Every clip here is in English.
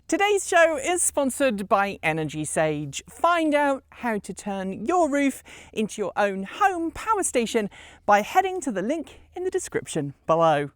Today's show is sponsored by Energy Sage. Find out how to turn your roof into your own home power station by heading to the link in the description below.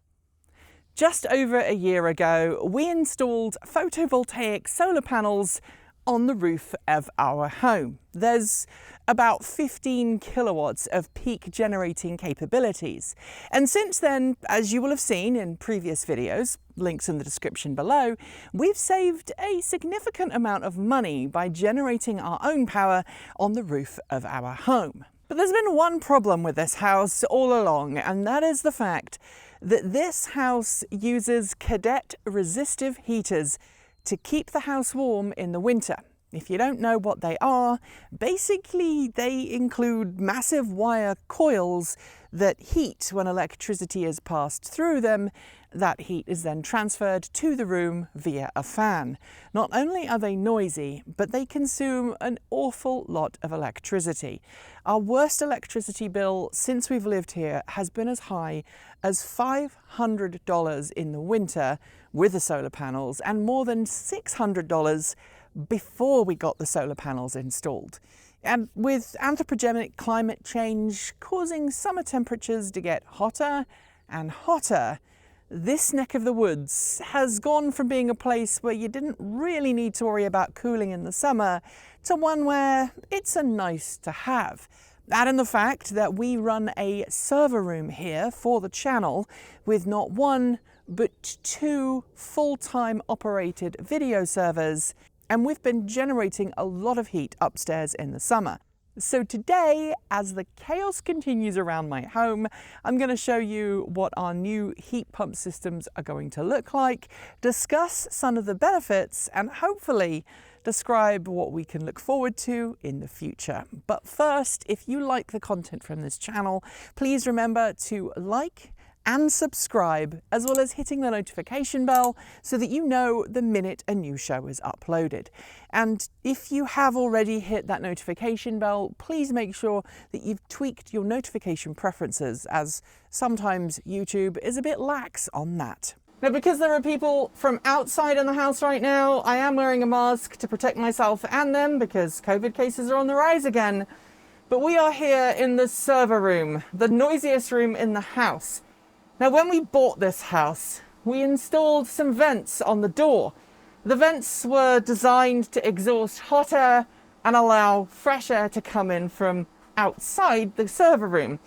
Just over a year ago, we installed photovoltaic solar panels on the roof of our home. There's about 15 kilowatts of peak generating capabilities. And since then, as you will have seen in previous videos, links in the description below, we've saved a significant amount of money by generating our own power on the roof of our home. But there's been one problem with this house all along, and that is the fact that this house uses Cadet resistive heaters to keep the house warm in the winter. If you don't know what they are, basically they include massive wire coils that heat when electricity is passed through them. That heat is then transferred to the room via a fan. Not only are they noisy, but they consume an awful lot of electricity. Our worst electricity bill since we've lived here has been as high as $500 in the winter with the solar panels, and more than $600 before we got the solar panels installed. And with anthropogenic climate change causing summer temperatures to get hotter and hotter, this neck of the woods has gone from being a place where you didn't really need to worry about cooling in the summer to one where it's a nice to have. Add in the fact that we run a server room here for the channel with not one but two full-time operated video servers, and we've been generating a lot of heat upstairs in the summer. So today, as the chaos continues around my home, I'm going to show you what our new heat pump systems are going to look like, discuss some of the benefits, and hopefully describe what we can look forward to in the future. But first, if you like the content from this channel, please remember to like and subscribe, as well as hitting the notification bell so that you know the minute a new show is uploaded. And if you have already hit that notification bell, please make sure that you've tweaked your notification preferences, as sometimes YouTube is a bit lax on that. Now, because there are people from outside in the house right now, I am wearing a mask to protect myself and them because COVID cases are on the rise again. But we are here in the server room, the noisiest room in the house. Now, when we bought this house, we installed some vents on the door. The vents were designed to exhaust hot air and allow fresh air to come in from outside the server room.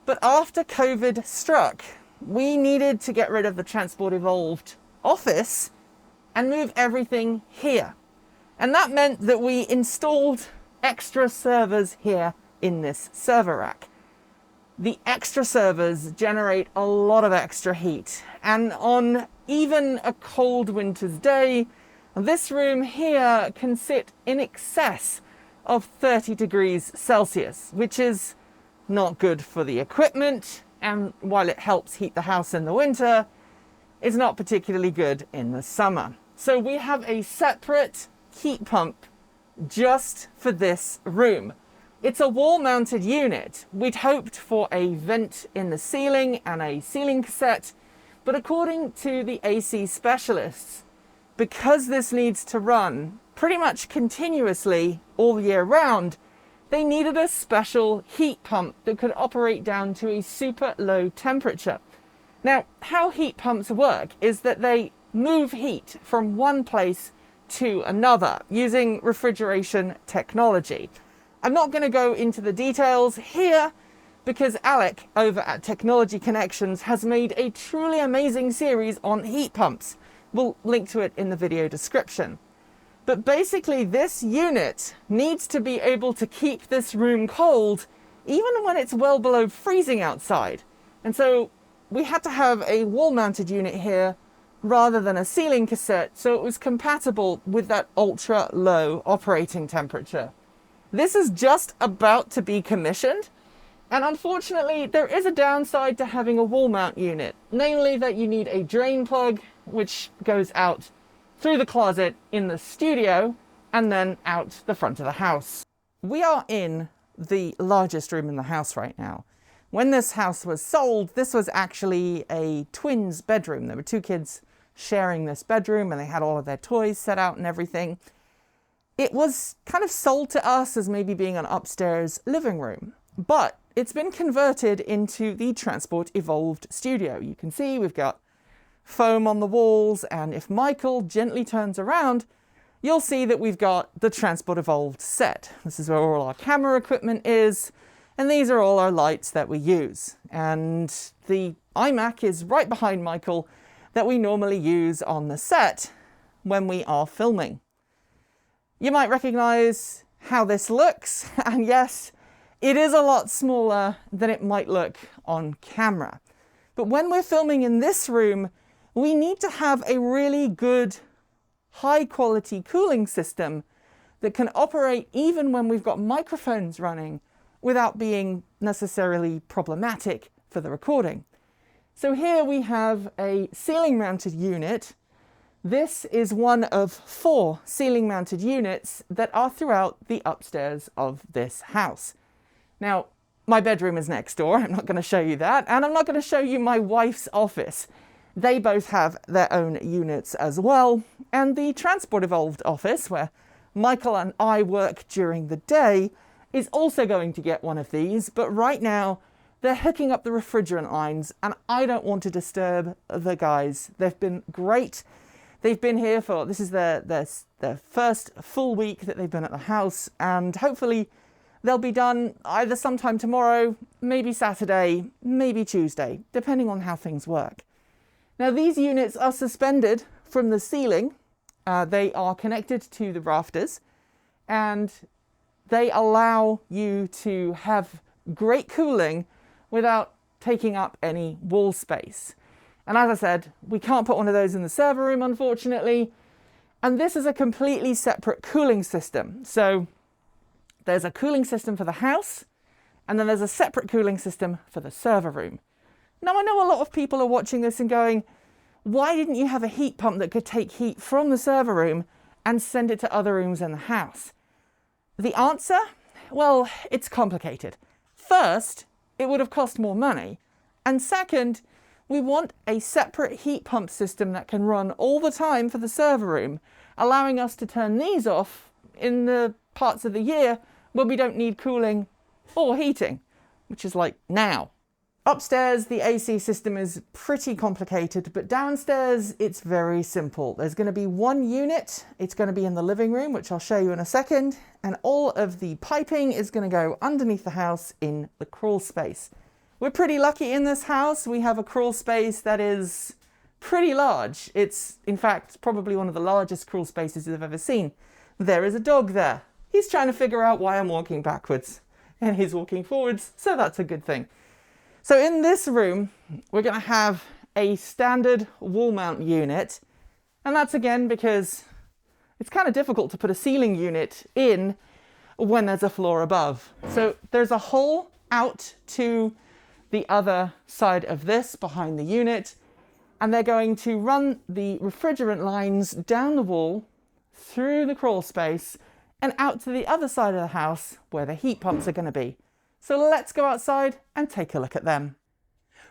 But after COVID struck, we needed to get rid of the Transport Evolved office and move everything here. And that meant that we installed extra servers here in this server rack. The extra servers generate a lot of extra heat, and on even a cold winter's day, this room here can sit in excess of 30 degrees Celsius, which is not good for the equipment, and while it helps heat the house in the winter, it's not particularly good in the summer. So we have a separate heat pump just for this room. It's a wall-mounted unit. We'd hoped for a vent in the ceiling and a ceiling cassette, but according to the AC specialists, because this needs to run pretty much continuously all year round, they needed a special heat pump that could operate down to a super low temperature. Now, how heat pumps work is that they move heat from one place to another using refrigeration technology. I'm not going to go into the details here because Alec over at Technology Connections has made a truly amazing series on heat pumps. We'll link to it in the video description. But basically, this unit needs to be able to keep this room cold even when it's well below freezing outside. And so we had to have a wall-mounted unit here rather than a ceiling cassette, so it was compatible with that ultra-low operating temperature. This is just about to be commissioned, and unfortunately there is a downside to having a wall mount unit, namely that you need a drain plug which goes out through the closet in the studio and then out the front of the house. We are in the largest room in the house right now. When this house was sold, this was actually a twins bedroom. There were two kids sharing this bedroom and they had all of their toys set out and everything. It was kind of sold to us as maybe being an upstairs living room, but it's been converted into the Transport Evolved studio. You can see we've got foam on the walls, and if Michael gently turns around, you'll see that we've got the Transport Evolved set. This is where all our camera equipment is, and these are all our lights that we use. And the iMac is right behind Michael that we normally use on the set when we are filming. You might recognize how this looks, and yes, it is a lot smaller than it might look on camera. But when we're filming in this room, we need to have a really good, high quality cooling system that can operate even when we've got microphones running without being necessarily problematic for the recording. So here we have a ceiling mounted unit. This is one of 4 ceiling mounted units that are throughout the upstairs of this house. Now, my bedroom is next door. I'm not going to show you that. And I'm not going to show you my wife's office. They both have their own units as well. And the Transport Evolved office, where Michael and I work during the day, is also going to get one of these. But right now, they're hooking up the refrigerant lines, and I don't want to disturb the guys. They've been great. They've been here for, this is their first full week that they've been at the house, and hopefully they'll be done either sometime tomorrow, maybe Saturday, maybe Tuesday, depending on how things work. Now, these units are suspended from the ceiling. They are connected to the rafters, and they allow you to have great cooling without taking up any wall space. And as I said, we can't put one of those in the server room, unfortunately. And this is a completely separate cooling system. So there's a cooling system for the house, and then there's a separate cooling system for the server room. Now, I know a lot of people are watching this and going, why didn't you have a heat pump that could take heat from the server room and send it to other rooms in the house? The answer? Well, it's complicated. First, it would have cost more money. And second, we want a separate heat pump system that can run all the time for the server room, allowing us to turn these off in the parts of the year when we don't need cooling or heating, which is like now. Upstairs, the AC system is pretty complicated, but downstairs, it's very simple. There's going to be one unit. It's going to be in the living room, which I'll show you in a second. And all of the piping is going to go underneath the house in the crawl space. We're pretty lucky in this house. We have a crawl space that is pretty large. It's, in fact, probably one of the largest crawl spaces I've ever seen. There is a dog there. He's trying to figure out why I'm walking backwards, and he's walking forwards, so that's a good thing. So in this room, we're going to have a standard wall mount unit, and that's again because it's kind of difficult to put a ceiling unit in when there's a floor above. So there's a hole out to the other side of this behind the unit, and they're going to run the refrigerant lines down the wall, through the crawl space, and out to the other side of the house where the heat pumps are going to be. So let's go outside and take a look at them.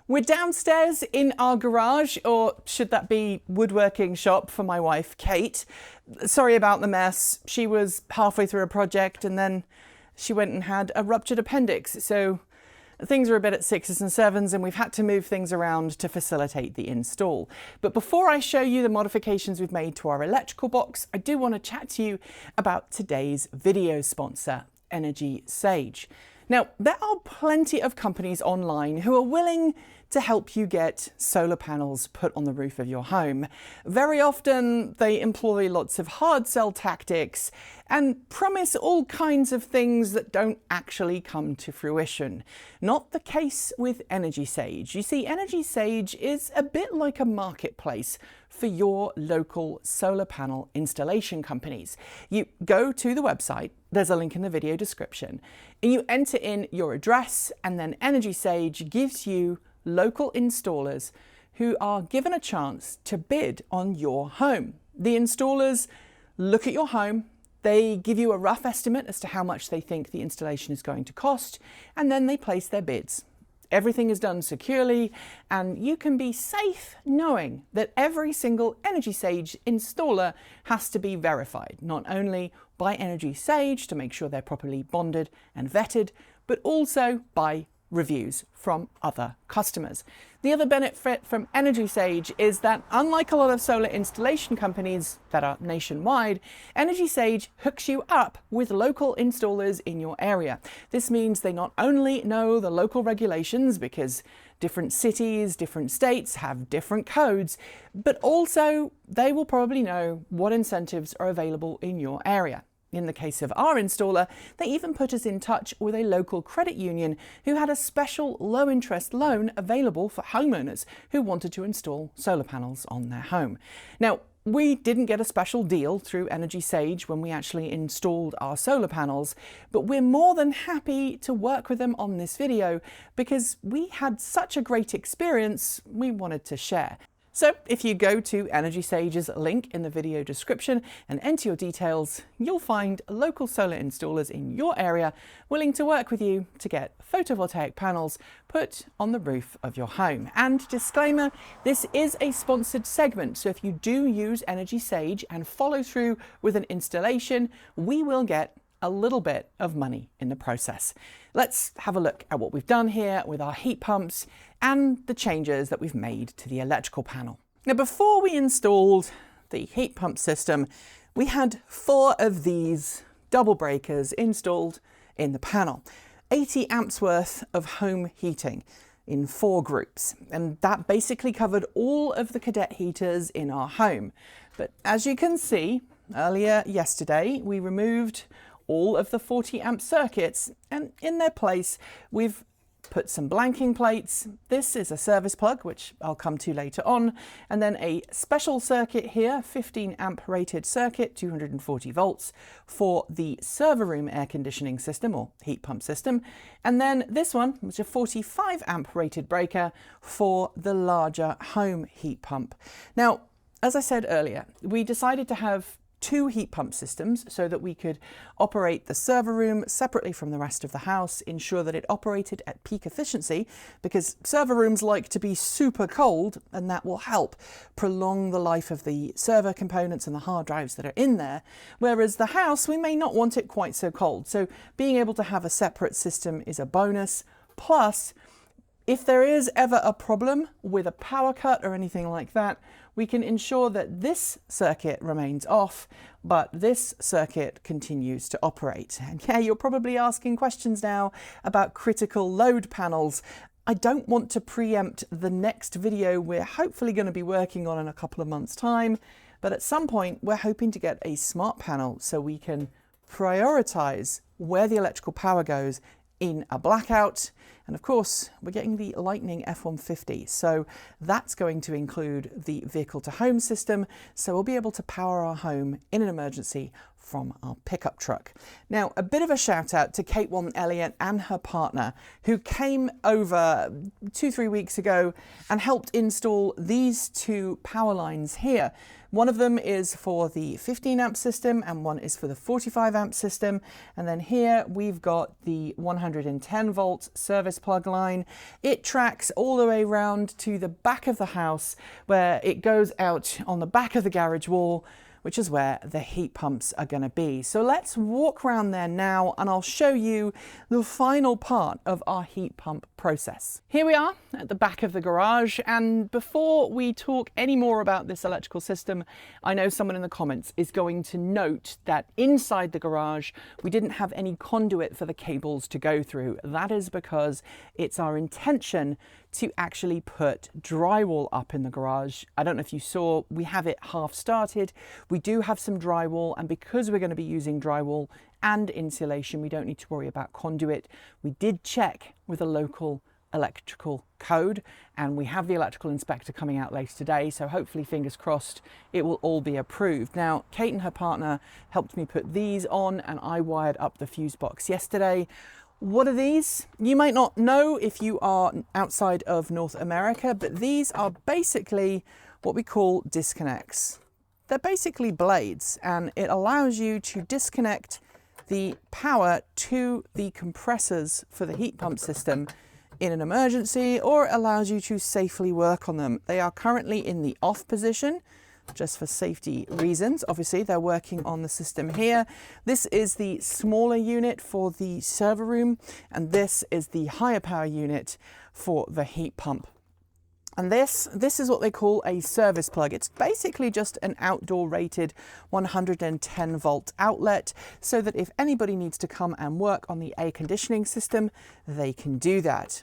We're downstairs in our garage, or should that be woodworking shop for my wife, Kate. Sorry about the mess. She was halfway through a project and then she went and had a ruptured appendix. So things are a bit at 6s and 7s, and we've had to move things around to facilitate the install. But before I show you the modifications we've made to our electrical box, I do want to chat to you about today's video sponsor, Energy Sage. Now, there are plenty of companies online who are willing to help you get solar panels put on the roof of your home. Very often they employ lots of hard sell tactics and promise all kinds of things that don't actually come to fruition. Not the case with Energy Sage. You see, Energy Sage is a bit like a marketplace for your local solar panel installation companies. You go to the website, there's a link in the video description, and you enter in your address, and then Energy Sage gives you local installers who are given a chance to bid on your home. The installers look at your home, they give you a rough estimate as to how much they think the installation is going to cost, and then they place their bids. Everything is done securely, and you can be safe knowing that every single Energy Sage installer has to be verified, not only by Energy Sage to make sure they're properly bonded and vetted, but also by reviews from other customers. The other benefit from Energy Sage is that, unlike a lot of solar installation companies that are nationwide, Energy Sage hooks you up with local installers in your area. This means they not only know the local regulations, because different cities, different states have different codes, but also they will probably know what incentives are available in your area. In the case of our installer, they even put us in touch with a local credit union who had a special low-interest loan available for homeowners who wanted to install solar panels on their home. Now, we didn't get a special deal through Energy Sage when we actually installed our solar panels, but we're more than happy to work with them on this video because we had such a great experience we wanted to share. So if you go to Energy Sage's link in the video description and enter your details, you'll find local solar installers in your area willing to work with you to get photovoltaic panels put on the roof of your home. And disclaimer, this is a sponsored segment, so if you do use Energy Sage and follow through with an installation, we will get a little bit of money in the process. Let's have a look at what we've done here with our heat pumps and the changes that we've made to the electrical panel. Now, before we installed the heat pump system, we had 4 of these double breakers installed in the panel. 80 amps worth of home heating in 4 groups, and that basically covered all of the Cadet heaters in our home. But as you can see, earlier yesterday we removed all of the 40 amp circuits, and in their place we've put some blanking plates. This is a service plug, which I'll come to later on, and then a special circuit here, 15 amp rated circuit, 240 volts for the server room air conditioning system or heat pump system, and then this one, which is a 45 amp rated breaker for the larger home heat pump. Now, as I said earlier, we decided to have 2 heat pump systems so that we could operate the server room separately from the rest of the house, ensure that it operated at peak efficiency, because server rooms like to be super cold, and that will help prolong the life of the server components and the hard drives that are in there, whereas the house, we may not want it quite so cold. So being able to have a separate system is a bonus. Plus, if there is ever a problem with a power cut or anything like that, we can ensure that this circuit remains off, but this circuit continues to operate. And yeah, you're probably asking questions now about critical load panels. I don't want to preempt the next video we're hopefully going to be working on in a couple of months' time, but at some point we're hoping to get a smart panel so we can prioritize where the electrical power goes in a blackout. And of course, we're getting the Lightning F-150, so that's going to include the vehicle to home system, so we'll be able to power our home in an emergency from our pickup truck. Now, a bit of a shout out to Kate Elliott and her partner, who came over 2-3 weeks ago and helped install these 2 power lines here. One of them is for the 15 amp system and one is for the 45 amp system. And then here we've got the 110 volt service plug line. It tracks all the way around to the back of the house, where it goes out on the back of the garage wall, which is where the heat pumps are going to be. So let's walk around there now and I'll show you the final part of our heat pump process. Here we are at the back of the garage, and before we talk any more about this electrical system, I know someone in the comments is going to note that inside the garage we didn't have any conduit for the cables to go through. That is because it's our intention to actually put drywall up in the garage. I don't know if you saw, we have it half started. We do have some drywall, and because we're going to be using drywall and insulation, we don't need to worry about conduit. We did check with a local electrical code, and we have the electrical inspector coming out later today, so hopefully, fingers crossed, it will all be approved. Now, Kate and her partner helped me put these on, and I wired up the fuse box yesterday. What are these? You might not know if you are outside of North America, but these are basically what we call disconnects. They're basically blades, and it allows you to disconnect the power to the compressors for the heat pump system in an emergency, or it allows you to safely work on them. They are currently in the off position, just for safety reasons. Obviously, they're working on the system here. This is the smaller unit for the server room, and this is the higher power unit for the heat pump. And this is what they call a service plug. It's basically just an outdoor rated 110 volt outlet, so that if anybody needs to come and work on the air conditioning system, they can do that.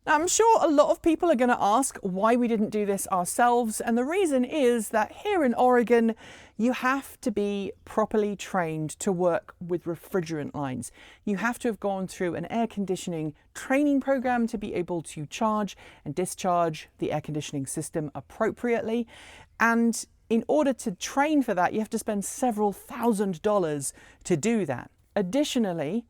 Now, I'm sure a lot of people are going to ask why we didn't do this ourselves, and the reason is that here in Oregon, you have to be properly trained to work with refrigerant lines. You have to have gone through an air conditioning training program to be able to charge and discharge the air conditioning system appropriately. And in order to train for that, you have to spend several $1,000s to do that. Additionally,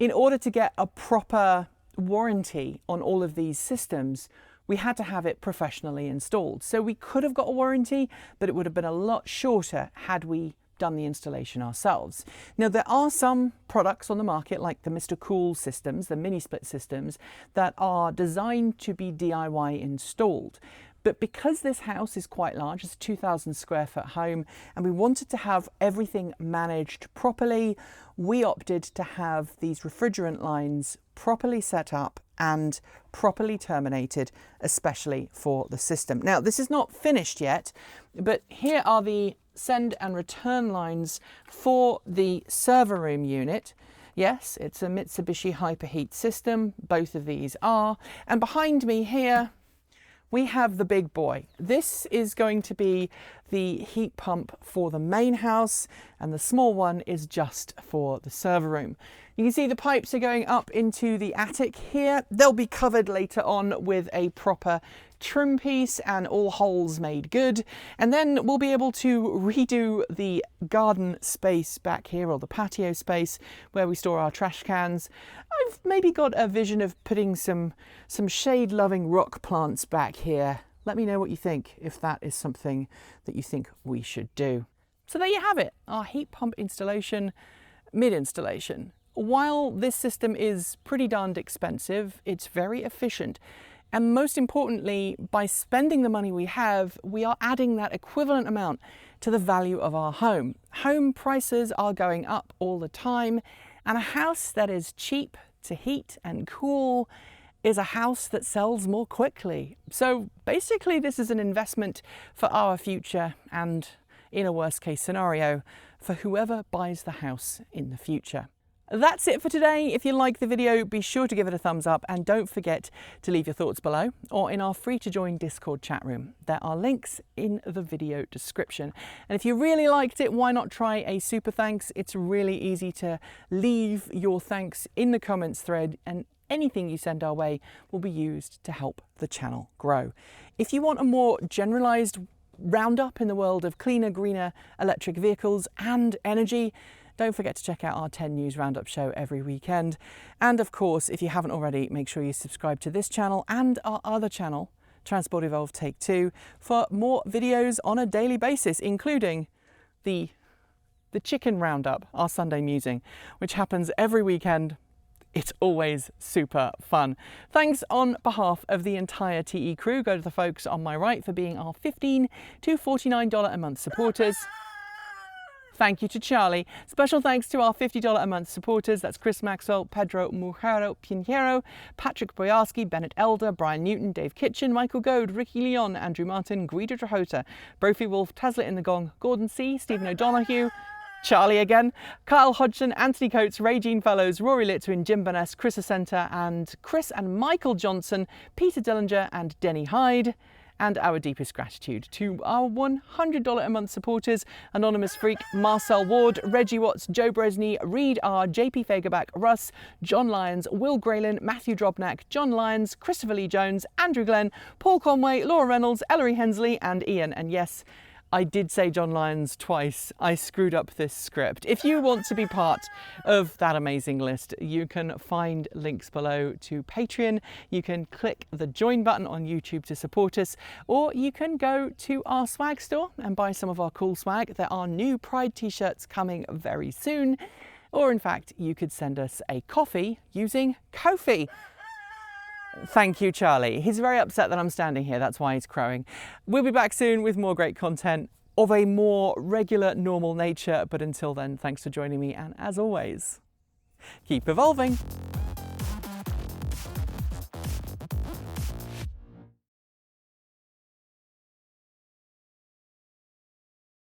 in order to get a proper warranty on all of these systems, we had to have it professionally installed. So we could have got a warranty, but it would have been a lot shorter had we done the installation ourselves. Now, there are some products on the market like the Mr. Cool systems, the mini split systems, that are designed to be DIY installed. But because this house is quite large, it's a 2,000 square foot home, and we wanted to have everything managed properly, we opted to have these refrigerant lines properly set up and properly terminated, especially for the system. Now, this is not finished yet, but here are the send and return lines for the server room unit. Yes, it's a Mitsubishi Hyperheat system. Both of these are. And behind me here, we have the big boy. This is going to be the heat pump for the main house, and the small one is just for the server room. You can see the pipes are going up into the attic here. They'll be covered later on with a proper trim piece and all holes made good. And then we'll be able to redo the garden space back here, or the patio space where we store our trash cans. I've maybe got a vision of putting some shade-loving rock plants back here. Let me know what you think, if that is something that you think we should do. So there you have it, our heat pump installation, mid-installation. While this system is pretty darned expensive, it's very efficient. And most importantly, by spending the money we have, we are adding that equivalent amount to the value of our home. Home prices are going up all the time, and a house that is cheap to heat and cool is a house that sells more quickly. So basically, this is an investment for our future, and in a worst case scenario, for whoever buys the house in the future. That's it for today. If you like the video, be sure to give it a thumbs up, and don't forget to leave your thoughts below or in our free to join Discord chat room. There are links in the video description. And if you really liked it, why not try a super thanks? It's really easy to leave your thanks in the comments thread, and anything you send our way will be used to help the channel grow. If you want a more generalized roundup in the world of cleaner, greener electric vehicles and energy, don't forget to check out our 10 News Roundup show every weekend. And of course, if you haven't already, make sure you subscribe to this channel and our other channel, Transport Evolved Take 2, for more videos on a daily basis, including the Chicken Roundup, our Sunday musing, which happens every weekend. It's always super fun. Thanks on behalf of the entire TE crew. Go to the folks on my right for being our $15 to $49 a month supporters. Thank you to Charlie. Special thanks to our $50 a month supporters. That's Chris Maxwell, Pedro Mujero Pinheiro, Patrick Boyarski, Bennett Elder, Brian Newton, Dave Kitchen, Michael Goad, Ricky Leon, Andrew Martin, Guido Drahota, Brophy Wolf, Taslet in the Gong, Gordon C, Stephen O'Donoghue, Charlie again, Kyle Hodgson, Anthony Coates, Ray Jean Fellows, Rory Litwin, Jim Burness, Chris Ascenta, and Chris and Michael Johnson, Peter Dillinger and Denny Hyde. And our deepest gratitude to our $100 a month supporters: Anonymous Freak, Marcel Ward, Reggie Watts, Joe Bresney, Reed R, JP Fagerback, Russ, John Lyons, Will Graylin, Matthew Drobnak, John Lyons, Christopher Lee Jones, Andrew Glenn, Paul Conway, Laura Reynolds, Ellery Hensley and Ian. And yes, I did say John Lyons twice. I screwed up this script. If you want to be part of that amazing list, you can find links below to Patreon. You can click the join button on YouTube to support us, or you can go to our swag store and buy some of our cool swag. There are new Pride t-shirts coming very soon. Or in fact, you could send us a coffee using Ko-fi. Thank you, Charlie. He's very upset that I'm standing here, that's why he's crowing. We'll be back soon with more great content of a more regular, normal nature, but until then, thanks for joining me, and as always, keep evolving.